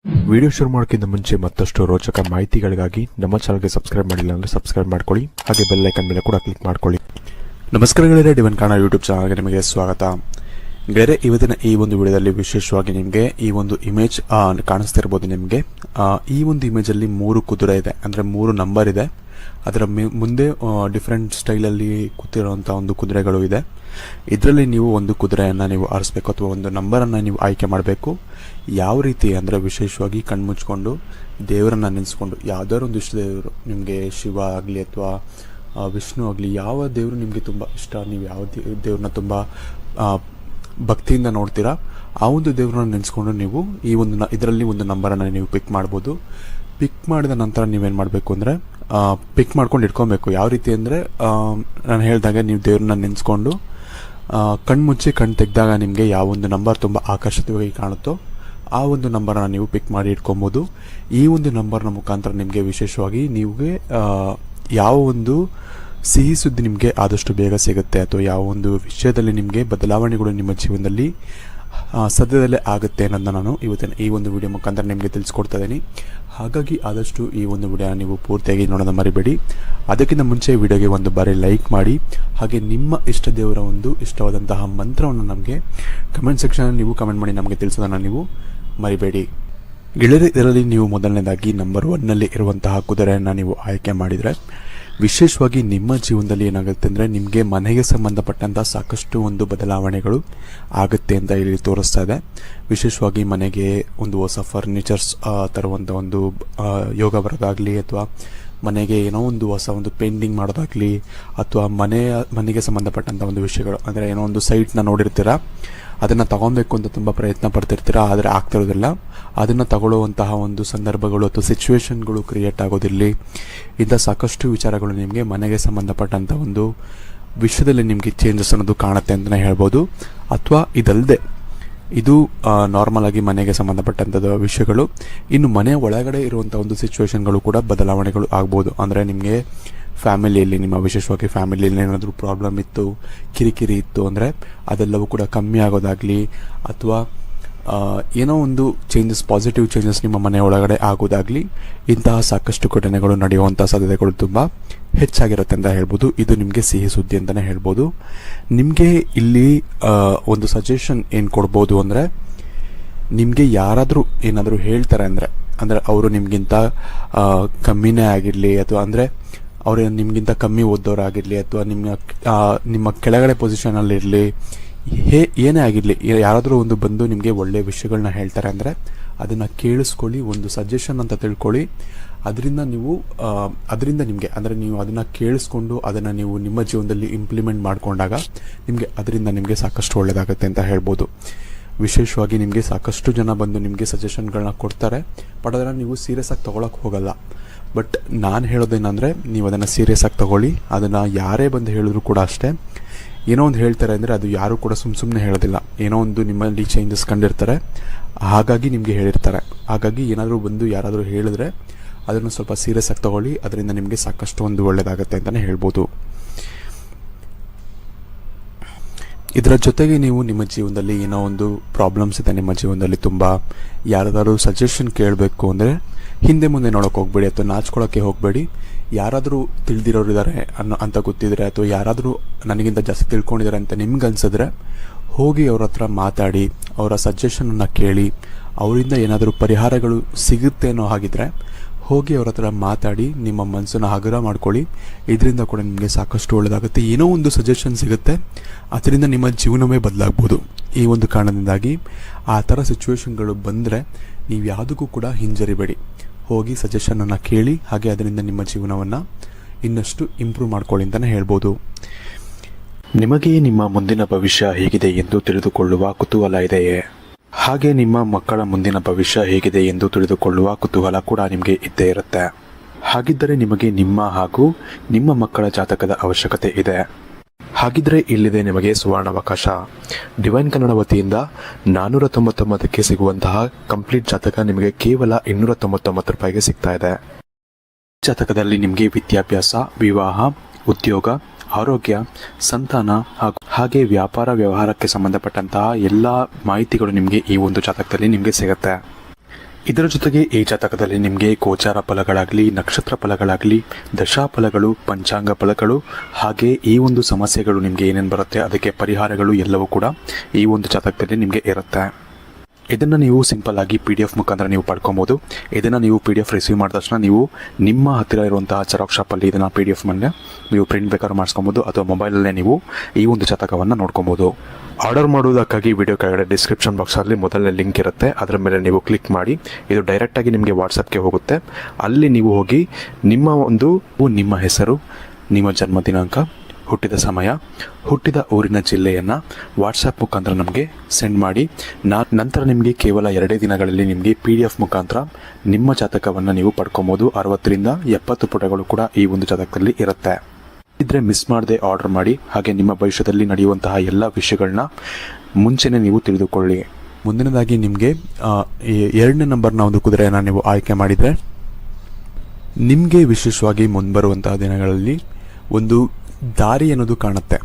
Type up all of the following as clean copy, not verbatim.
Video ಶುರು ಮಾಡೋಕ್ಕಿಂತ ಮುಂಚೆ ಮತ್ತಷ್ಟು ರೋಚಕ ಮಾಹಿತಿಗಳಿಗಾಗಿ ನಮ್ಮ ಚಾನಲ್ಗೆ ಸಬ್ಸ್ಕ್ರೈಬ್ ಮಾಡಿಲ್ಲ ಅಂದರೆ ಸಬ್ಸ್ಕ್ರೈಬ್ ಮಾಡ್ಕೊಳ್ಳಿ. ಹಾಗೆ ಬೆಲ್ ಐಕನ್ ಮೇಲೆ ಕೂಡ ಕ್ಲಿಕ್ ಮಾಡ್ಕೊಳ್ಳಿ. ನಮಸ್ಕಾರ ಗೆಳೆಯರೇ, ಡಿವೈನ್ ಕನ್ನಡ ಯೂಟ್ಯೂಬ್ ಚಾನಲ್ಗೆ ನಿಮಗೆ ಸ್ವಾಗತ. ಗೆಳೆಯರೇ, ಇವತ್ತಿನ ಈ ಒಂದು ವಿಡಿಯೋದಲ್ಲಿ ವಿಶೇಷವಾಗಿ ನಿಮಗೆ ಈ ಒಂದು ಇಮೇಜ್ ಕಾಣಿಸ್ತಿರ್ಬೋದು. ನಿಮಗೆ ಈ ಒಂದು ಇಮೇಜಲ್ಲಿ 3 ಕುದುರೆ ಇದೆ, ಅಂದರೆ 3 ನಂಬರ್ ಇದೆ. ಅದರ ಮುಂದೆ ಡಿಫ್ರೆಂಟ್ ಸ್ಟೈಲಲ್ಲಿ ಕೂತಿರುವಂಥ ಒಂದು ಕುದುರೆಗಳು ಇದೆ. ಇದರಲ್ಲಿ ನೀವು ಒಂದು ಕುದುರೆಯನ್ನು ನೀವು ಆರಿಸಬೇಕು ಅಥವಾ ಒಂದು ನಂಬರನ್ನು ನೀವು ಆಯ್ಕೆ ಮಾಡಬೇಕು. ಯಾವ ರೀತಿ ಅಂದರೆ ವಿಶೇಷವಾಗಿ ಕಣ್ಮುಚ್ಕೊಂಡು ದೇವರನ್ನು ನೆನೆಸ್ಕೊಂಡು, ಯಾವುದಾದ್ರು ಒಂದು ಇಷ್ಟ ದೇವರು ನಿಮಗೆ, ಶಿವ ಆಗಲಿ ಅಥವಾ ವಿಷ್ಣು ಆಗಲಿ, ಯಾವ ದೇವರು ನಿಮಗೆ ತುಂಬ ಇಷ್ಟ, ನೀವು ಯಾವ ದೇವ್ರನ್ನ ತುಂಬ ಭಕ್ತಿಯಿಂದ ನೋಡ್ತೀರಾ, ಆ ಒಂದು ದೇವ್ರನ್ನ ನೆನೆಸ್ಕೊಂಡು ನೀವು ಈ ಒಂದು ಇದರಲ್ಲಿ ಒಂದು ನಂಬರನ್ನು ನೀವು ಪಿಕ್ ಮಾಡ್ಬೋದು. ಪಿಕ್ ಮಾಡಿದ ನಂತರ ನೀವೇನು ಮಾಡಬೇಕು ಅಂದರೆ ಪಿಕ್ ಮಾಡ್ಕೊಂಡು ಇಟ್ಕೊಬೇಕು. ಯಾವ ರೀತಿ ಅಂದರೆ ನಾನು ಹೇಳಿದಾಗೆ ನೀವು ದೇವ್ರನ್ನ ನೆನೆಸ್ಕೊಂಡು ಕಣ್ಮುಚ್ಚಿ ಕಣ್ಣು ತೆಗೆದಾಗ ನಿಮಗೆ ಯಾವ ಒಂದು ನಂಬರ್ ತುಂಬ ಆಕರ್ಷಕವಾಗಿ ಕಾಣುತ್ತೋ ಆ ಒಂದು ನಂಬರನ್ನು ನೀವು ಪಿಕ್ ಮಾಡಿ ಇಟ್ಕೊಬೋದು. ಈ ಒಂದು ನಂಬರ್ನ ಮುಖಾಂತರ ನಿಮಗೆ ವಿಶೇಷವಾಗಿ ನಿಮಗೆ ಯಾವ ಒಂದು ಸಿಹಿ ಸುದ್ದಿ ನಿಮಗೆ ಆದಷ್ಟು ಬೇಗ ಸಿಗುತ್ತೆ ಅಥವಾ ಯಾವ ಒಂದು ವಿಷಯದಲ್ಲಿ ನಿಮಗೆ ಬದಲಾವಣೆಗಳು ನಿಮ್ಮ ಜೀವನದಲ್ಲಿ ಸದ್ಯದಲ್ಲೇ ಆಗುತ್ತೆ ಅನ್ನೋದನ್ನ ನಾನು ಇವತ್ತಿನ ಈ ಒಂದು ವಿಡಿಯೋ ಮುಖಾಂತರ ನಿಮಗೆ ತಿಳಿಸ್ಕೊಡ್ತಾ ಇದ್ದೀನಿ. ಹಾಗಾಗಿ ಆದಷ್ಟು ಈ ಒಂದು ವಿಡಿಯೋನ ನೀವು ಪೂರ್ತಿಯಾಗಿ ನೋಡೋದು ಮರಿಬೇಡಿ. ಅದಕ್ಕಿಂತ ಮುಂಚೆ ವಿಡಿಯೋಗೆ ಒಂದು ಬಾರಿ ಲೈಕ್ ಮಾಡಿ, ಹಾಗೆ ನಿಮ್ಮ ಇಷ್ಟ ದೇವರ ಒಂದು ಇಷ್ಟವಾದಂತಹ ಮಂತ್ರವನ್ನು ನಮಗೆ ಕಮೆಂಟ್ ಸೆಕ್ಷನಲ್ಲಿ ನೀವು ಕಮೆಂಟ್ ಮಾಡಿ ನಮಗೆ ತಿಳಿಸೋದನ್ನು ನೀವು ಮರಿಬೇಡಿ. ಗೆಳೆಯರೇ, ಇದರಲ್ಲಿ ನೀವು ಮೊದಲನೇದಾಗಿ ನಂಬರ್ 1ನಲ್ಲಿ ಇರುವಂತಹ ಕುದುರೆಯನ್ನು ನೀವು ಆಯ್ಕೆ ಮಾಡಿದರೆ ವಿಶೇಷವಾಗಿ ನಿಮ್ಮ ಜೀವನದಲ್ಲಿ ಏನಾಗುತ್ತೆ ಅಂದರೆ ನಿಮಗೆ ಮನೆಗೆ ಸಂಬಂಧಪಟ್ಟಂಥ ಸಾಕಷ್ಟು ಒಂದು ಬದಲಾವಣೆಗಳು ಆಗುತ್ತೆ ಅಂತ ಇಲ್ಲಿ ತೋರಿಸ್ತಾ ಇದೆ. ವಿಶೇಷವಾಗಿ ಮನೆಗೆ ಒಂದು ಹೊಸ ಫರ್ನಿಚರ್ಸ್ ತರುವಂಥ ಒಂದು ಯೋಗ ಬರೋದಾಗಲಿ, ಅಥವಾ ಮನೆಗೆ ಏನೋ ಒಂದು ಹೊಸ ಒಂದು ಪೇಂಟಿಂಗ್ ಮಾಡೋದಾಗಲಿ, ಅಥವಾ ಮನೆಗೆ ಸಂಬಂಧಪಟ್ಟಂಥ ಒಂದು ವಿಷಯಗಳು, ಅಂದರೆ ಏನೋ ಒಂದು ಸೈಟ್ನ ನೋಡಿರ್ತೀರ, ಅದನ್ನು ತಗೊಬೇಕು ಅಂತ ತುಂಬ ಪ್ರಯತ್ನ ಪಡ್ತಿರ್ತೀರ, ಆದರೆ ಆಗ್ತಿರೋದಿಲ್ಲ. ಅದನ್ನು ತಗೊಳ್ಳುವಂತಹ ಒಂದು ಸಂದರ್ಭಗಳು ಅಥವಾ ಸಿಚುವೇಶನ್ಗಳು ಕ್ರಿಯೇಟ್ ಆಗೋದಿಲ್ಲಿ. ಇಂಥ ಸಾಕಷ್ಟು ವಿಚಾರಗಳು ನಿಮಗೆ ಮನೆಗೆ ಸಂಬಂಧಪಟ್ಟಂಥ ಒಂದು ವಿಷಯದಲ್ಲಿ ನಿಮಗೆ ಚೇಂಜಸ್ ಅನ್ನೋದು ಕಾಣುತ್ತೆ ಅಂತಲೇ ಹೇಳ್ಬೋದು. ಅಥವಾ ಇದಲ್ಲದೆ ಇದು ನಾರ್ಮಲ್ ಆಗಿ ಮನೆಗೆ ಸಂಬಂಧಪಟ್ಟಂಥದ್ದು ವಿಷಯಗಳು. ಇನ್ನು ಮನೆ ಒಳಗಡೆ ಇರುವಂಥ ಒಂದು ಸಿಚುವೇಶನ್ಗಳು ಕೂಡ ಬದಲಾವಣೆಗಳು ಆಗ್ಬೋದು. ಅಂದರೆ ನಿಮಗೆ ಫ್ಯಾಮಿಲಿಯಲ್ಲಿ, ನಿಮ್ಮ ವಿಶೇಷವಾಗಿ ಫ್ಯಾಮಿಲಿಯಲ್ಲಿ ಏನಾದರೂ ಪ್ರಾಬ್ಲಮ್ ಇತ್ತು, ಕಿರಿಕಿರಿ ಇತ್ತು ಅಂದರೆ ಅದೆಲ್ಲವೂ ಕೂಡ ಕಮ್ಮಿ ಆಗೋದಾಗಲಿ, ಅಥವಾ ಏನೋ ಒಂದು ಚೇಂಜಸ್, ಪಾಸಿಟಿವ್ ಚೇಂಜಸ್ ನಿಮ್ಮ ಮನೆ ಒಳಗಡೆ ಆಗೋದಾಗಲಿ, ಇಂತಹ ಸಾಕಷ್ಟು ಘಟನೆಗಳು ನಡೆಯುವಂಥ ಸಾಧ್ಯತೆಗಳು ತುಂಬ ಹೆಚ್ಚಾಗಿರುತ್ತೆ ಅಂತ ಹೇಳ್ಬೋದು. ಇದು ನಿಮಗೆ ಸಿಹಿ ಸುದ್ದಿ ಅಂತಲೇ ಹೇಳ್ಬೋದು. ನಿಮಗೆ ಇಲ್ಲಿ ಒಂದು ಸಜೆಷನ್ ಏನು ಕೊಡ್ಬೋದು ಅಂದರೆ, ನಿಮಗೆ ಯಾರಾದರೂ ಏನಾದರೂ ಹೇಳ್ತಾರೆ ಅಂದರೆ ಅವರು ನಿಮಗಿಂತ ಕಮ್ಮಿನೇ ಆಗಿರಲಿ, ಅಥವಾ ಅಂದರೆ ಅವರು ನಿಮಗಿಂತ ಕಮ್ಮಿ ಓದೋರಾಗಿರಲಿ, ಅಥವಾ ನಿಮ್ಮ ಕೆಳಗಡೆ ಪೊಸಿಷನಲ್ಲಿರಲಿ, ಏನೇ ಆಗಿರಲಿ, ಯಾರಾದರೂ ಒಂದು ಬಂದು ನಿಮಗೆ ಒಳ್ಳೆಯ ವಿಷಯಗಳನ್ನ ಹೇಳ್ತಾರೆ ಅಂದರೆ ಅದನ್ನು ಕೇಳಿಸ್ಕೊಳ್ಳಿ, ಒಂದು ಸಜೆಷನ್ ಅಂತ ತಿಳ್ಕೊಳ್ಳಿ. ಅದರಿಂದ ನಿಮಗೆ ಅಂದರೆ ನೀವು ಅದನ್ನು ಕೇಳಿಸ್ಕೊಂಡು ಅದನ್ನು ನೀವು ನಿಮ್ಮ ಜೀವನದಲ್ಲಿ ಇಂಪ್ಲಿಮೆಂಟ್ ಮಾಡಿಕೊಂಡಾಗ ಅದರಿಂದ ನಿಮಗೆ ಸಾಕಷ್ಟು ಒಳ್ಳೆಯದಾಗುತ್ತೆ ಅಂತ ಹೇಳ್ಬೋದು. ವಿಶೇಷವಾಗಿ ನಿಮಗೆ ಸಾಕಷ್ಟು ಜನ ಬಂದು ನಿಮಗೆ ಸಜೆಷನ್ಗಳನ್ನ ಕೊಡ್ತಾರೆ, ಬಟ್ ಅದನ್ನು ನೀವು ಸೀರಿಯಸ್ ಆಗಿ ತೊಗೊಳಕ್ಕೆ ಹೋಗಲ್ಲ. ಬಟ್ ನಾನು ಹೇಳೋದೇನೆಂದರೆ, ನೀವು ಅದನ್ನು ಸೀರಿಯಸ್ ಆಗಿ ತೊಗೊಳ್ಳಿ. ಅದನ್ನು ಯಾರೇ ಬಂದು ಹೇಳಿದ್ರು ಕೂಡ ಅಷ್ಟೇ, ಏನೋ ಒಂದು ಹೇಳ್ತಾರೆ ಅಂದರೆ ಅದು ಯಾರು ಕೂಡ ಸುಮ್ಮನೆ ಹೇಳೋದಿಲ್ಲ. ಏನೋ ಒಂದು ನಿಮ್ಮಲ್ಲಿ ಚೇಂಜಸ್ ಕಂಡಿರ್ತಾರೆ, ಹಾಗಾಗಿ ನಿಮಗೆ ಹೇಳಿರ್ತಾರೆ. ಹಾಗಾಗಿ ಏನಾದರೂ ಬಂದು ಯಾರಾದರೂ ಹೇಳಿದ್ರೆ ಅದನ್ನು ಸ್ವಲ್ಪ ಸೀರಿಯಸ್ ಆಗಿ ತೊಗೊಳ್ಳಿ. ಅದರಿಂದ ನಿಮಗೆ ಸಾಕಷ್ಟು ಒಂದು ಒಳ್ಳೆಯದಾಗುತ್ತೆ ಅಂತಲೇ ಹೇಳ್ಬೋದು. ಇದರ ಜೊತೆಗೆ ನೀವು ನಿಮ್ಮ ಜೀವನದಲ್ಲಿ ಏನೋ ಒಂದು ಪ್ರಾಬ್ಲಮ್ಸ್ ಇದೆ, ನಿಮ್ಮ ಜೀವನದಲ್ಲಿ ತುಂಬ ಯಾರಾದರೂ ಸಜೆಷನ್ ಕೇಳಬೇಕು ಅಂದರೆ ಹಿಂದೆ ಮುಂದೆ ನೋಡೋಕೆ ಹೋಗಬೇಡಿ, ಅಥವಾ ನಾಚ್ಕೊಳ್ಳೋಕ್ಕೆ ಹೋಗಬೇಡಿ. ಯಾರಾದರೂ ತಿಳಿದಿರೋರು ಇದ್ದಾರೆ ಅಂತ ಗೊತ್ತಿದ್ರೆ, ಅಥವಾ ಯಾರಾದರೂ ನನಗಿಂತ ಜಾಸ್ತಿ ತಿಳ್ಕೊಂಡಿದ್ದಾರೆ ಅಂತ ನಿಮ್ಗೆ ಅನ್ಸಿದ್ರೆ ಹೋಗಿ ಅವ್ರ ಹತ್ರ ಮಾತಾಡಿ, ಅವರ ಸಜೆಷನನ್ನು ಕೇಳಿ, ಅವರಿಂದ ಏನಾದರೂ ಪರಿಹಾರಗಳು ಸಿಗುತ್ತೆ ಅನ್ನೋ ಹಾಗಿದ್ರೆ ಹೋಗಿ ಅವ್ರ ಹತ್ರ ಮಾತಾಡಿ ನಿಮ್ಮ ಮನಸ್ಸನ್ನು ಹಗುರ ಮಾಡ್ಕೊಳ್ಳಿ. ಇದರಿಂದ ಕೂಡ ನಿಮಗೆ ಸಾಕಷ್ಟು ಒಳ್ಳೆಯದಾಗುತ್ತೆ. ಏನೋ ಒಂದು ಸಜೆಷನ್ ಸಿಗುತ್ತೆ, ಅದರಿಂದ ನಿಮ್ಮ ಜೀವನವೇ ಬದಲಾಗ್ಬೋದು. ಈ ಒಂದು ಕಾರಣದಿಂದಾಗಿ ಆ ಥರ ಸಿಚುವೇಶನ್ಗಳು ಬಂದರೆ ನೀವು ಯಾವುದಕ್ಕೂ ಕೂಡ ಹಿಂಜರಿಬೇಡಿ, ಹೋಗಿ ಸಜೆಷನನ್ನು ಕೇಳಿ, ಹಾಗೆ ಅದರಿಂದ ನಿಮ್ಮ ಜೀವನವನ್ನು ಇನ್ನಷ್ಟು ಇಂಪ್ರೂವ್ ಮಾಡ್ಕೊಳ್ಳಿ ಅಂತಲೇ ಹೇಳ್ಬೋದು. ನಿಮಗೆ ನಿಮ್ಮ ಮುಂದಿನ ಭವಿಷ್ಯ ಹೇಗಿದೆ ಎಂದು ತಿಳಿದುಕೊಳ್ಳುವ ಕುತೂಹಲ ಇದೆಯೇ? ಹಾಗೆ ನಿಮ್ಮ ಮಕ್ಕಳ ಮುಂದಿನ ಭವಿಷ್ಯ ಹೇಗಿದೆ ಎಂದು ತಿಳಿದುಕೊಳ್ಳುವ ಕುತೂಹಲ ಕೂಡ ನಿಮಗೆ ಇದ್ದೇ ಇರುತ್ತೆ. ಹಾಗಿದ್ದರೆ ನಿಮಗೆ ನಿಮ್ಮ ಹಾಗೂ ನಿಮ್ಮ ಮಕ್ಕಳ ಜಾತಕದ ಅವಶ್ಯಕತೆ ಇದೆ. ಹಾಗಿದ್ರೆ ಇಲ್ಲಿದೆ ನಿಮಗೆ ಸುವರ್ಣಾವಕಾಶ. ಡಿವೈನ್ ಕನ್ನಡ ವತಿಯಿಂದ 499ಕ್ಕೆ ಸಿಗುವಂತಹ ಕಂಪ್ಲೀಟ್ ಜಾತಕ ನಿಮಗೆ ಕೇವಲ 299 ರೂಪಾಯಿಗೆ ಸಿಗ್ತಾ ಇದೆ. ಜಾತಕದಲ್ಲಿ ನಿಮಗೆ ವಿದ್ಯಾಭ್ಯಾಸ, ವಿವಾಹ, ಉದ್ಯೋಗ, ಆರೋಗ್ಯ, ಸಂತಾನ ಹಾಗೆ ವ್ಯಾಪಾರ ವ್ಯವಹಾರಕ್ಕೆ ಸಂಬಂಧಪಟ್ಟಂತಹ ಎಲ್ಲ ಮಾಹಿತಿಗಳು ನಿಮಗೆ ಈ ಒಂದು ಜಾತಕದಲ್ಲಿ ನಿಮಗೆ ಸಿಗುತ್ತೆ. ಇದರ ಜೊತೆಗೆ ಈ ಜಾತಕದಲ್ಲಿ ನಿಮಗೆ ಗೋಚಾರ ಫಲಗಳಾಗಲಿ, ನಕ್ಷತ್ರ ಫಲಗಳಾಗಲಿ, ದಶಾಫಲಗಳು, ಪಂಚಾಂಗ ಫಲಗಳು, ಹಾಗೆ ಈ ಒಂದು ಸಮಸ್ಯೆಗಳು ನಿಮಗೆ ಏನೇನು ಬರುತ್ತೆ ಅದಕ್ಕೆ ಪರಿಹಾರಗಳು ಎಲ್ಲವೂ ಕೂಡ ಈ ಒಂದು ಜಾತಕದಲ್ಲಿ ನಿಮಗೆ ಇರುತ್ತೆ. ಇದನ್ನು ನೀವು ಸಿಂಪಲ್ ಆಗಿ PDF ಮುಖಾಂತರ ನೀವು ಪಡ್ಕೊಬೋದು. ಇದನ್ನು ನೀವು PDF ರಿಸೀವ್ ಮಾಡಿದ ತಕ್ಷಣ ನೀವು ನಿಮ್ಮ ಹತ್ತಿರ ಇರುವಂತಹ ಜೆರಾಕ್ಸ್ ಶಾಪಲ್ಲಿ ಇದನ್ನು PDF ಮೇಲೆ ನೀವು ಪ್ರಿಂಟ್ ಬೇಕಾದ್ರೂ ಮಾಡಿಸ್ಕೊಬೋದು, ಅಥವಾ ಮೊಬೈಲಲ್ಲೇ ನೀವು ಈ ಒಂದು ಜಾತಕವನ್ನು ನೋಡ್ಕೊಬೋದು. ಆರ್ಡರ್ ಮಾಡುವುದಕ್ಕಾಗಿ ವಿಡಿಯೋ ಕೆಳಗಡೆ ಡಿಸ್ಕ್ರಿಪ್ಷನ್ ಬಾಕ್ಸಲ್ಲಿ ಮೊದಲನೇ ಲಿಂಕ್ ಇರುತ್ತೆ, ಅದರ ಮೇಲೆ ನೀವು ಕ್ಲಿಕ್ ಮಾಡಿ ಇದು ಡೈರೆಕ್ಟಾಗಿ ನಿಮಗೆ ವಾಟ್ಸಪ್ಗೆ ಹೋಗುತ್ತೆ. ಅಲ್ಲಿ ನೀವು ಹೋಗಿ ನಿಮ್ಮ ಹೆಸರು, ನಿಮ್ಮ ಜನ್ಮ ದಿನಾಂಕ, ಹುಟ್ಟಿದ ಸಮಯ, ಹುಟ್ಟಿದ ಊರಿನ ಜಿಲ್ಲೆಯನ್ನು ವಾಟ್ಸಪ್ ಮುಖಾಂತರ ನಮಗೆ ಸೆಂಡ್ ಮಾಡಿ. ನಂತರ ನಿಮಗೆ ಕೇವಲ 2 ದಿನಗಳಲ್ಲಿ ನಿಮಗೆ PDF ಮುಖಾಂತರ ನಿಮ್ಮ ಜಾತಕವನ್ನು ನೀವು ಪಡ್ಕೊಬೋದು. 60ರಿಂದ 70 ಪುಟಗಳು ಕೂಡ ಈ ಒಂದು ಜಾತಕದಲ್ಲಿ ಇರುತ್ತೆ. ಇದ್ರೆ ಮಿಸ್ ಮಾಡದೆ ಆರ್ಡರ್ ಮಾಡಿ. ಹಾಗೆ ನಿಮ್ಮ ಭವಿಷ್ಯದಲ್ಲಿ ನಡೆಯುವಂತಹ ಎಲ್ಲ ವಿಷಯಗಳನ್ನ ಮುಂಚೆನೇ ನೀವು ತಿಳಿದುಕೊಳ್ಳಿ. ಮುಂದಿನದಾಗಿ ನಿಮಗೆ 2ನೇ ನಂಬರ್ನ ಒಂದು ಕುದುರೆಯನ್ನು ನೀವು ಆಯ್ಕೆ ಮಾಡಿದರೆ ನಿಮಗೆ ವಿಶೇಷವಾಗಿ ಮುಂಬರುವಂತಹ ದಿನಗಳಲ್ಲಿ ಒಂದು ದಾರಿ ಅನ್ನೋದು ಕಾಣುತ್ತೆ.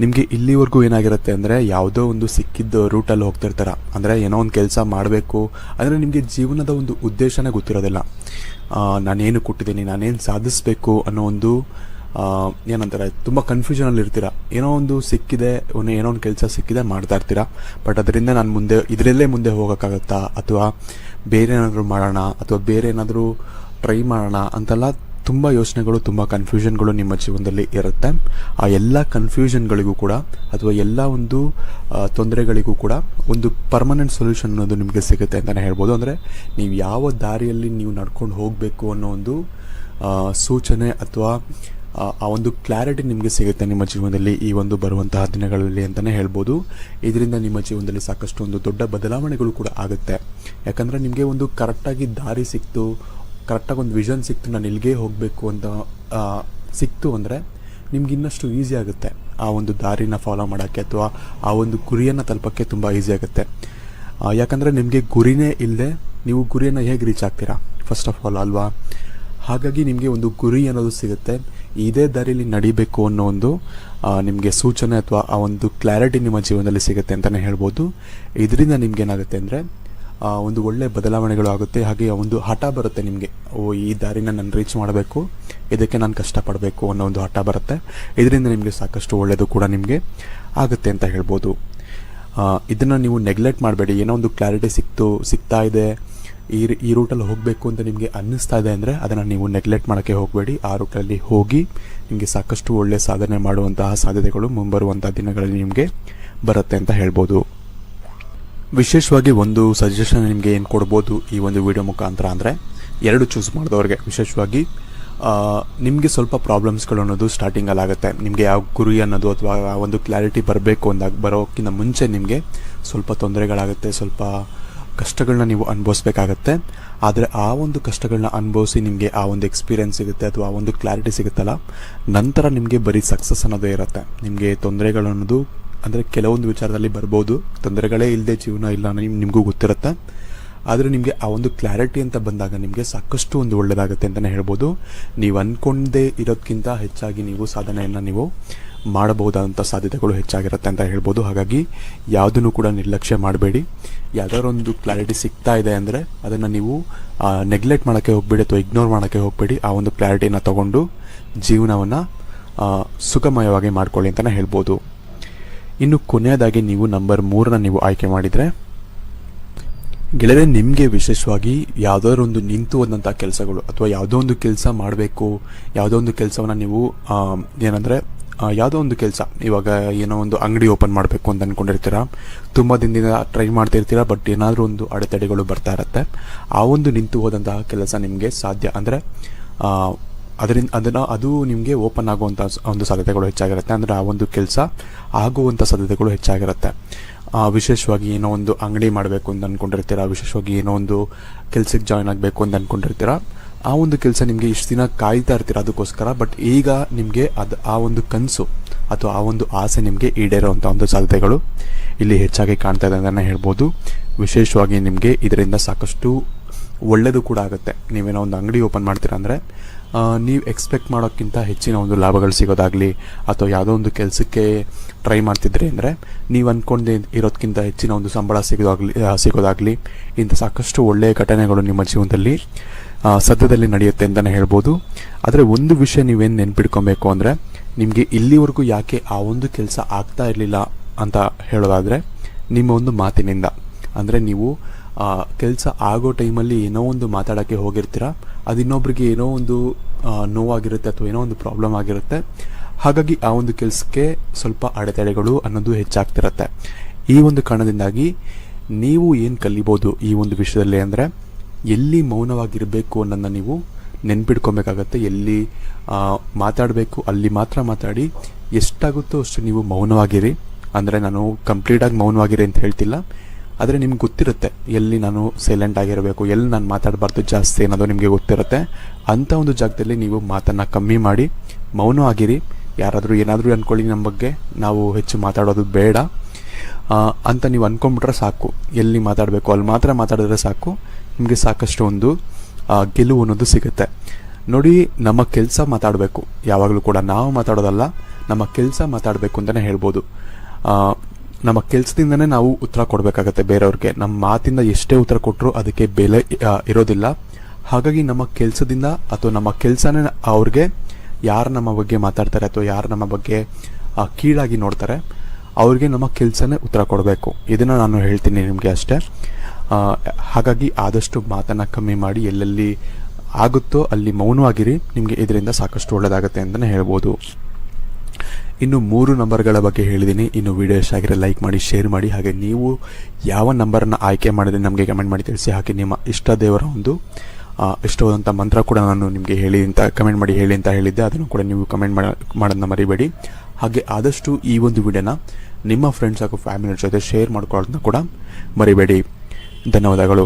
ನಿಮಗೆ ಇಲ್ಲಿವರೆಗೂ ಏನಾಗಿರುತ್ತೆ ಅಂದರೆ ಯಾವುದೋ ಒಂದು ಸಿಕ್ಕಿದ್ದ ರೂಟಲ್ಲಿ ಹೋಗ್ತಿರ್ತಾರ, ಅಂದರೆ ಏನೋ ಒಂದು ಕೆಲಸ ಮಾಡಬೇಕು ಅಂದರೆ ನಿಮಗೆ ಜೀವನದ ಒಂದು ಉದ್ದೇಶನೇ ಗೊತ್ತಿರೋದಿಲ್ಲ. ನಾನೇನು ಕೊಟ್ಟಿದ್ದೀನಿ, ನಾನೇನು ಸಾಧಿಸಬೇಕು ಅನ್ನೋ ಒಂದು ಏನಂತಾರೆ ತುಂಬ ಕನ್ಫ್ಯೂಷನಲ್ಲಿ ಇರ್ತೀರ. ಏನೋ ಒಂದು ಸಿಕ್ಕಿದೆ, ಏನೋ ಒಂದು ಕೆಲಸ ಸಿಕ್ಕಿದೆ ಮಾಡ್ತಾ ಇರ್ತೀರ. ಬಟ್ ಅದರಿಂದ ನಾನು ಇದರಲ್ಲೇ ಮುಂದೆ ಹೋಗೋಕ್ಕಾಗತ್ತಾ, ಅಥವಾ ಬೇರೆ ಏನಾದರೂ ಮಾಡೋಣ, ಅಥವಾ ಬೇರೆ ಏನಾದರೂ ಟ್ರೈ ಮಾಡೋಣ ಅಂತೆಲ್ಲ ತುಂಬ ಯೋಚನೆಗಳು, ತುಂಬ ಕನ್ಫ್ಯೂಷನ್ಗಳು ನಿಮ್ಮ ಜೀವನದಲ್ಲಿ ಇರುತ್ತೆ. ಆ ಎಲ್ಲ ಕನ್ಫ್ಯೂಷನ್ಗಳಿಗೂ ಕೂಡ ಅಥವಾ ಎಲ್ಲ ಒಂದು ತೊಂದರೆಗಳಿಗೂ ಕೂಡ ಒಂದು ಪರ್ಮನೆಂಟ್ ಸೊಲ್ಯೂಷನ್ ಅನ್ನೋದು ನಿಮಗೆ ಸಿಗುತ್ತೆ ಅಂತಲೇ ಹೇಳ್ಬೋದು. ಅಂದರೆ ನೀವು ಯಾವ ದಾರಿಯಲ್ಲಿ ನೀವು ನಡ್ಕೊಂಡು ಹೋಗಬೇಕು ಅನ್ನೋ ಒಂದು ಸೂಚನೆ ಅಥವಾ ಆ ಒಂದು ಕ್ಲಾರಿಟಿ ನಿಮಗೆ ಸಿಗುತ್ತೆ ನಿಮ್ಮ ಜೀವನದಲ್ಲಿ ಈ ಒಂದು ಬರುವಂತಹ ದಿನಗಳಲ್ಲಿ ಅಂತಲೇ ಹೇಳ್ಬೋದು. ಇದರಿಂದ ನಿಮ್ಮ ಜೀವನದಲ್ಲಿ ಸಾಕಷ್ಟು ಒಂದು ದೊಡ್ಡ ಬದಲಾವಣೆಗಳು ಕೂಡ ಆಗುತ್ತೆ. ಯಾಕಂದರೆ ನಿಮಗೆ ಒಂದು ಕರೆಕ್ಟಾಗಿ ದಾರಿ ಸಿಕ್ತು, ಕರೆಕ್ಟಾಗಿ ಒಂದು ವಿಷನ್ ಸಿಕ್ತು, ನಾನು ಇಲ್ಲಿಗೆ ಹೋಗಬೇಕು ಅಂತ ಸಿಕ್ತು ಅಂದರೆ ನಿಮ್ಗೆ ಇನ್ನಷ್ಟು ಈಸಿ ಆಗುತ್ತೆ ಆ ಒಂದು ದಾರಿನ ಫಾಲೋ ಮಾಡೋಕ್ಕೆ, ಅಥವಾ ಆ ಒಂದು ಗುರಿಯನ್ನು ತಲುಪೋಕ್ಕೆ ತುಂಬ ಈಸಿ ಆಗುತ್ತೆ. ಯಾಕಂದರೆ ನಿಮಗೆ ಗುರಿನೇ ಇಲ್ಲದೆ ನೀವು ಗುರಿಯನ್ನು ಹೇಗೆ ರೀಚ್ ಆಗ್ತೀರಾ ಫಸ್ಟ್ ಆಫ್ ಆಲ್ ಅಲ್ವಾ? ಹಾಗಾಗಿ ನಿಮಗೆ ಒಂದು ಗುರಿ ಅನ್ನೋದು ಸಿಗುತ್ತೆ. ಇದೇ ದಾರಿಯಲ್ಲಿ ನಡಿಬೇಕು ಅನ್ನೋ ಒಂದು ನಿಮಗೆ ಸೂಚನೆ ಅಥವಾ ಆ ಒಂದು ಕ್ಲಾರಿಟಿ ನಿಮ್ಮ ಜೀವನದಲ್ಲಿ ಸಿಗುತ್ತೆ ಅಂತಲೇ ಹೇಳ್ಬೋದು. ಇದರಿಂದ ನಿಮ್ಗೇನಾಗುತ್ತೆ ಅಂದರೆ ಒಂದು ಒಳ್ಳೆ ಬದಲಾವಣೆಗಳು ಆಗುತ್ತೆ. ಹಾಗೆ ಒಂದು ಹಠ ಬರುತ್ತೆ ನಿಮಗೆ, ಈ ದಾರಿನ ನಾನು ರೀಚ್ ಮಾಡಬೇಕು, ಇದಕ್ಕೆ ನಾನು ಕಷ್ಟಪಡಬೇಕು ಅನ್ನೋ ಒಂದು ಹಠ ಬರುತ್ತೆ. ಇದರಿಂದ ನಿಮಗೆ ಸಾಕಷ್ಟು ಒಳ್ಳೆಯದು ಕೂಡ ನಿಮಗೆ ಆಗುತ್ತೆ ಅಂತ ಹೇಳ್ಬೋದು. ಇದನ್ನು ನೀವು ನೆಗ್ಲೆಕ್ಟ್ ಮಾಡಬೇಡಿ. ಏನೋ ಒಂದು ಕ್ಲಾರಿಟಿ ಸಿಗ್ತಾ ಇದೆ, ಈ ರೂಟಲ್ಲಿ ಹೋಗಬೇಕು ಅಂತ ನಿಮಗೆ ಅನ್ನಿಸ್ತಾ ಇದೆ ಅಂದರೆ ಅದನ್ನು ನೀವು ನೆಗ್ಲೆಕ್ಟ್ ಮಾಡೋಕ್ಕೆ ಹೋಗಬೇಡಿ. ಆ ರೂಟಲ್ಲಿ ಹೋಗಿ ನಿಮಗೆ ಸಾಕಷ್ಟು ಒಳ್ಳೆಯ ಸಾಧನೆ ಮಾಡುವಂತಹ ಸಾಧ್ಯತೆಗಳು ಮುಂಬರುವಂಥ ದಿನಗಳಲ್ಲಿ ನಿಮಗೆ ಬರುತ್ತೆ ಅಂತ ಹೇಳ್ಬೋದು. ವಿಶೇಷವಾಗಿ ಒಂದು ಸಜೆಷನ್ ನಿಮಗೆ ಏನು ಕೊಡ್ಬೋದು ಈ ಒಂದು ವಿಡಿಯೋ ಮುಖಾಂತರ ಅಂದರೆ, 2 ಚೂಸ್ ಮಾಡಿದವ್ರಿಗೆ ವಿಶೇಷವಾಗಿ ನಿಮಗೆ ಸ್ವಲ್ಪ ಪ್ರಾಬ್ಲಮ್ಸ್ಗಳು ಅನ್ನೋದು ಸ್ಟಾರ್ಟಿಂಗಲ್ಲಿ ಆಗುತ್ತೆ. ನಿಮಗೆ ಯಾವ ಗುರಿ ಅನ್ನೋದು ಅಥವಾ ಒಂದು ಕ್ಲಾರಿಟಿ ಬರೋಕ್ಕಿಂತ ಮುಂಚೆ ನಿಮಗೆ ಸ್ವಲ್ಪ ತೊಂದರೆಗಳಾಗುತ್ತೆ, ಸ್ವಲ್ಪ ಕಷ್ಟಗಳನ್ನ ನೀವು ಅನುಭವಿಸ್ಬೇಕಾಗತ್ತೆ. ಆದರೆ ಆ ಒಂದು ಕಷ್ಟಗಳನ್ನ ಅನುಭವಿಸಿ ನಿಮಗೆ ಆ ಒಂದು ಎಕ್ಸ್ಪೀರಿಯೆನ್ಸ್ ಸಿಗುತ್ತೆ ಅಥವಾ ಆ ಒಂದು ಕ್ಲಾರಿಟಿ ಸಿಗುತ್ತಲ್ಲ, ನಂತರ ನಿಮಗೆ ಬರೀ ಸಕ್ಸಸ್ ಅನ್ನೋದೇ ಇರುತ್ತೆ. ನಿಮಗೆ ತೊಂದರೆಗಳು ಅನ್ನೋದು ಅಂದರೆ ಕೆಲವೊಂದು ವಿಚಾರದಲ್ಲಿ ಬರ್ಬೋದು, ತೊಂದರೆಗಳೇ ಇಲ್ಲದೆ ಜೀವನ ಇಲ್ಲ ನಿಮಗೂ ಗೊತ್ತಿರುತ್ತೆ. ಆದರೆ ನಿಮಗೆ ಆ ಒಂದು ಕ್ಲಾರಿಟಿ ಅಂತ ಬಂದಾಗ ನಿಮಗೆ ಸಾಕಷ್ಟು ಒಂದು ಒಳ್ಳೆಯದಾಗುತ್ತೆ ಅಂತಲೇ ಹೇಳ್ಬೋದು. ನೀವು ಅಂದ್ಕೊಂಡೇ ಇರೋದಕ್ಕಿಂತ ಹೆಚ್ಚಾಗಿ ನೀವು ಸಾಧನೆಯನ್ನು ನೀವು ಮಾಡಬಹುದಾದಂಥ ಸಾಧ್ಯತೆಗಳು ಹೆಚ್ಚಾಗಿರುತ್ತೆ ಅಂತ ಹೇಳ್ಬೋದು. ಹಾಗಾಗಿ ಯಾವುದನ್ನು ಕೂಡ ನಿರ್ಲಕ್ಷ್ಯ ಮಾಡಬೇಡಿ. ಯಾವುದಾದ್ರು ಒಂದು ಕ್ಲಾರಿಟಿ ಸಿಗ್ತಾ ಇದೆ ಅಂದರೆ ಅದನ್ನು ನೀವು ನೆಗ್ಲೆಕ್ಟ್ ಮಾಡೋಕ್ಕೆ ಹೋಗಬೇಡಿ ಅಥವಾ ಇಗ್ನೋರ್ ಮಾಡೋಕ್ಕೆ ಹೋಗಬೇಡಿ. ಆ ಒಂದು ಕ್ಲಾರಿಟಿನ ತಗೊಂಡು ಜೀವನವನ್ನು ಸುಖಮಯವಾಗಿ ಮಾಡ್ಕೊಳ್ಳಿ ಅಂತಲೇ ಹೇಳ್ಬೋದು. ಇನ್ನು ಕೊನೆಯದಾಗಿ ನೀವು ನಂಬರ್ 3ನ ನೀವು ಆಯ್ಕೆ ಮಾಡಿದರೆ, ಗೆಳೆಯರೆ ನಿಮಗೆ ವಿಶೇಷವಾಗಿ ಯಾವುದಾದ್ರು ಒಂದು ನಿಂತು ಹೋದಂಥ ಕೆಲಸಗಳು ಅಥವಾ ಯಾವುದೋ ಒಂದು ಕೆಲಸ ಮಾಡಬೇಕು, ಯಾವುದೋ ಒಂದು ಕೆಲಸವನ್ನು ನೀವು ಏನಂದರೆ ಯಾವುದೋ ಒಂದು ಕೆಲಸ, ಇವಾಗ ಏನೋ ಒಂದು ಅಂಗಡಿ ಓಪನ್ ಮಾಡಬೇಕು ಅಂತ ಅಂದ್ಕೊಂಡಿರ್ತೀರ, ತುಂಬ ದಿನದಿಂದ ಟ್ರೈ ಮಾಡ್ತಿರ್ತೀರ, ಬಟ್ ಏನಾದರೂ ಒಂದು ಅಡೆತಡೆಗಳು ಬರ್ತಾ ಇರುತ್ತೆ. ಆ ಒಂದು ನಿಂತು ಹೋದಂತಹ ಕೆಲಸ ನಿಮಗೆ ಸಾಧ್ಯ ಅಂದರೆ ಅದು ನಿಮಗೆ ಓಪನ್ ಆಗುವಂಥ ಒಂದು ಸಾಧ್ಯತೆಗಳು ಹೆಚ್ಚಾಗಿರುತ್ತೆ. ಅಂದರೆ ಆ ಒಂದು ಕೆಲಸ ಆಗುವಂಥ ಸಾಧ್ಯತೆಗಳು ಹೆಚ್ಚಾಗಿರುತ್ತೆ. ವಿಶೇಷವಾಗಿ ಏನೋ ಒಂದು ಅಂಗಡಿ ಮಾಡಬೇಕು ಅಂತ ಅಂದ್ಕೊಂಡಿರ್ತೀರ, ವಿಶೇಷವಾಗಿ ಏನೋ ಒಂದು ಕೆಲಸಕ್ಕೆ ಜಾಯ್ನ್ ಆಗಬೇಕು ಅಂತ ಅಂದ್ಕೊಂಡಿರ್ತೀರ, ಆ ಒಂದು ಕೆಲಸ ನಿಮಗೆ ಇಷ್ಟು ದಿನ ಕಾಯ್ತಾ ಇರ್ತೀರ ಅದಕ್ಕೋಸ್ಕರ. ಬಟ್ ಈಗ ನಿಮಗೆ ಆ ಒಂದು ಕನಸು ಅಥವಾ ಆ ಒಂದು ಆಸೆ ನಿಮಗೆ ಈಡೇರೋವಂಥ ಒಂದು ಸಾಧ್ಯತೆಗಳು ಇಲ್ಲಿ ಹೆಚ್ಚಾಗಿ ಕಾಣ್ತಾ ಇದೆ ಅಂತಲೇ ಹೇಳ್ಬೋದು. ವಿಶೇಷವಾಗಿ ನಿಮಗೆ ಇದರಿಂದ ಸಾಕಷ್ಟು ಒಳ್ಳೆಯದು ಕೂಡ ಆಗುತ್ತೆ. ನೀವೇನೋ ಒಂದು ಅಂಗಡಿ ಓಪನ್ ಮಾಡ್ತೀರಾ ಅಂದರೆ ನೀವು ಎಕ್ಸ್ಪೆಕ್ಟ್ ಮಾಡೋಕ್ಕಿಂತ ಹೆಚ್ಚಿನ ಒಂದು ಲಾಭಗಳು ಸಿಗೋದಾಗಲಿ ಅಥವಾ ಯಾವುದೋ ಒಂದು ಕೆಲಸಕ್ಕೆ ಟ್ರೈ ಮಾಡ್ತಿದ್ರಿ ಅಂದರೆ ನೀವು ಅಂದ್ಕೊಂಡೇ ಇರೋದಕ್ಕಿಂತ ಹೆಚ್ಚಿನ ಒಂದು ಸಂಬಳ ಸಿಗೋದಾಗಲಿ ಇಂಥ ಸಾಕಷ್ಟು ಒಳ್ಳೆಯ ಘಟನೆಗಳು ನಿಮ್ಮ ಜೀವನದಲ್ಲಿ ಸದ್ಯದಲ್ಲಿ ನಡೆಯುತ್ತೆ ಅಂತಲೇ ಹೇಳ್ಬೋದು. ಆದರೆ ಒಂದು ವಿಷಯ ನೀವೇನು ನೆನ್ಪಿಟ್ಕೊಬೇಕು ಅಂದರೆ, ನಿಮಗೆ ಇಲ್ಲಿವರೆಗೂ ಯಾಕೆ ಆ ಒಂದು ಕೆಲಸ ಆಗ್ತಾ ಇರಲಿಲ್ಲ ಅಂತ ಹೇಳೋದಾದರೆ ನಿಮ್ಮ ಒಂದು ಮಾತಿನಿಂದ. ಅಂದರೆ ನೀವು ಕೆಲಸ ಆಗೋ ಟೈಮಲ್ಲಿ ಏನೋ ಒಂದು ಮಾತಾಡೋಕ್ಕೆ ಹೋಗಿರ್ತೀರ, ಅದು ಇನ್ನೊಬ್ರಿಗೆ ಏನೋ ಒಂದು ನೋವಾಗಿರುತ್ತೆ ಅಥವಾ ಏನೋ ಒಂದು ಪ್ರಾಬ್ಲಮ್ ಆಗಿರುತ್ತೆ. ಹಾಗಾಗಿ ಆ ಒಂದು ಕೆಲಸಕ್ಕೆ ಸ್ವಲ್ಪ ಅಡೆತಡೆಗಳು ಅನ್ನೋದು ಹೆಚ್ಚಾಗ್ತಿರತ್ತೆ. ಈ ಒಂದು ಕಾರಣದಿಂದಾಗಿ ನೀವು ಏನು ಕಲಿಬೋದು ಈ ಒಂದು ವಿಷಯದಲ್ಲಿ ಅಂದರೆ, ಎಲ್ಲಿ ಮೌನವಾಗಿರಬೇಕು ಅನ್ನೋದನ್ನ ನೀವು ನೆನ್ಪಿಟ್ಕೊಬೇಕಾಗತ್ತೆ. ಎಲ್ಲಿ ಮಾತಾಡಬೇಕು ಅಲ್ಲಿ ಮಾತ್ರ ಮಾತಾಡಿ, ಎಷ್ಟಾಗುತ್ತೋ ಅಷ್ಟು ನೀವು ಮೌನವಾಗಿರಿ. ಅಂದರೆ ನಾನು ಕಂಪ್ಲೀಟಾಗಿ ಮೌನವಾಗಿರಿ ಅಂತ ಹೇಳ್ತಿಲ್ಲ, ಆದರೆ ನಿಮ್ಗೆ ಗೊತ್ತಿರುತ್ತೆ ಎಲ್ಲಿ ನಾನು ಸೈಲೆಂಟ್ ಆಗಿರಬೇಕು, ಎಲ್ಲಿ ನಾನು ಮಾತಾಡಬಾರ್ದು ಜಾಸ್ತಿ ಅನ್ನೋದು ನಿಮಗೆ ಗೊತ್ತಿರುತ್ತೆ. ಅಂಥ ಒಂದು ಜಾಗದಲ್ಲಿ ನೀವು ಮಾತನ್ನು ಕಮ್ಮಿ ಮಾಡಿ ಮೌನವಾಗಿರಿ. ಯಾರಾದರೂ ಏನಾದರೂ ಅಂದ್ಕೊಳ್ಳಿ ನಮ್ಮ ಬಗ್ಗೆ, ನಾವು ಹೆಚ್ಚು ಮಾತಾಡೋದು ಬೇಡ ಅಂತ ನೀವು ಅಂದ್ಕೊಂಡ್ಬಿಟ್ರೆ ಸಾಕು. ಎಲ್ಲಿ ಮಾತಾಡಬೇಕು ಅಲ್ಲಿ ಮಾತ್ರ ಮಾತಾಡಿದ್ರೆ ಸಾಕು, ನಿಮಗೆ ಸಾಕಷ್ಟು ಒಂದು ಗೆಲುವು ಅನ್ನೋದು ಸಿಗುತ್ತೆ. ನೋಡಿ, ನಮ್ಮ ಕೆಲಸ ಮಾತಾಡಬೇಕು ಯಾವಾಗಲೂ ಕೂಡ, ನಾವು ಮಾತಾಡೋದಲ್ಲ, ನಮ್ಮ ಕೆಲಸ ಮಾತಾಡಬೇಕು ಅಂತಲೇ ಹೇಳ್ಬೋದು. ನಮ್ಮ ಕೆಲಸದಿಂದನೇ ನಾವು ಉತ್ತರ ಕೊಡಬೇಕಾಗತ್ತೆ ಬೇರೆಯವ್ರಿಗೆ. ನಮ್ಮ ಮಾತಿಂದ ಎಷ್ಟೇ ಉತ್ತರ ಕೊಟ್ಟರು ಅದಕ್ಕೆ ಬೆಲೆ ಇರೋದಿಲ್ಲ. ಹಾಗಾಗಿ ನಮ್ಮ ಕೆಲಸದಿಂದ ಅಥವಾ ನಮ್ಮ ಕೆಲಸನೇ ಅವ್ರಿಗೆ, ಯಾರು ನಮ್ಮ ಬಗ್ಗೆ ಮಾತಾಡ್ತಾರೆ ಅಥವಾ ಯಾರು ನಮ್ಮ ಬಗ್ಗೆ ಕೀಳಾಗಿ ನೋಡ್ತಾರೆ ಅವ್ರಿಗೆ ನಮ್ಮ ಕೆಲಸನೇ ಉತ್ತರ ಕೊಡಬೇಕು. ಇದನ್ನು ನಾನು ಹೇಳ್ತೀನಿ ನಿಮಗೆ ಅಷ್ಟೇ. ಹಾಗಾಗಿ ಆದಷ್ಟು ಮಾತನ್ನು ಕಮ್ಮಿ ಮಾಡಿ, ಎಲ್ಲೆಲ್ಲಿ ಆಗುತ್ತೋ ಅಲ್ಲಿ ಮೌನವಾಗಿರಿ. ನಿಮಗೆ ಇದರಿಂದ ಸಾಕಷ್ಟು ಒಳ್ಳೆಯದಾಗುತ್ತೆ ಅಂತಲೇ ಹೇಳ್ಬೋದು. ಇನ್ನು 3 ನಂಬರ್ಗಳ ಬಗ್ಗೆ ಹೇಳಿದ್ದೀನಿ. ಇನ್ನು ವಿಡಿಯೋ ಇಷ್ಟ ಆಗಿರೋ ಲೈಕ್ ಮಾಡಿ, ಶೇರ್ ಮಾಡಿ. ಹಾಗೆ ನೀವು ಯಾವ ನಂಬರನ್ನು ಆಯ್ಕೆ ಮಾಡಿದ್ರೆ ನಮಗೆ ಕಮೆಂಟ್ ಮಾಡಿ ತಿಳಿಸಿ. ಹಾಗೆ ನಿಮ್ಮ ಇಷ್ಟ ದೇವರ ಒಂದು ಇಷ್ಟವಾದಂಥ ಮಂತ್ರ ಕೂಡ ನಾನು ನಿಮಗೆ ಕಮೆಂಟ್ ಮಾಡಿ ಹೇಳಿ ಅಂತ ಹೇಳಿದ್ದೆ, ಅದನ್ನು ಕೂಡ ನೀವು ಕಮೆಂಟ್ ಮಾಡೋದನ್ನ ಮರಿಬೇಡಿ. ಹಾಗೆ ಆದಷ್ಟು ಈ ಒಂದು ವಿಡಿಯೋನ ನಿಮ್ಮ ಫ್ರೆಂಡ್ಸ್ ಹಾಗೂ ಫ್ಯಾಮಿಲಿ ಜೊತೆ ಶೇರ್ ಮಾಡ್ಕೊಳ್ಳೋದನ್ನ ಕೂಡ ಮರಿಬೇಡಿ. ಧನ್ಯವಾದಗಳು.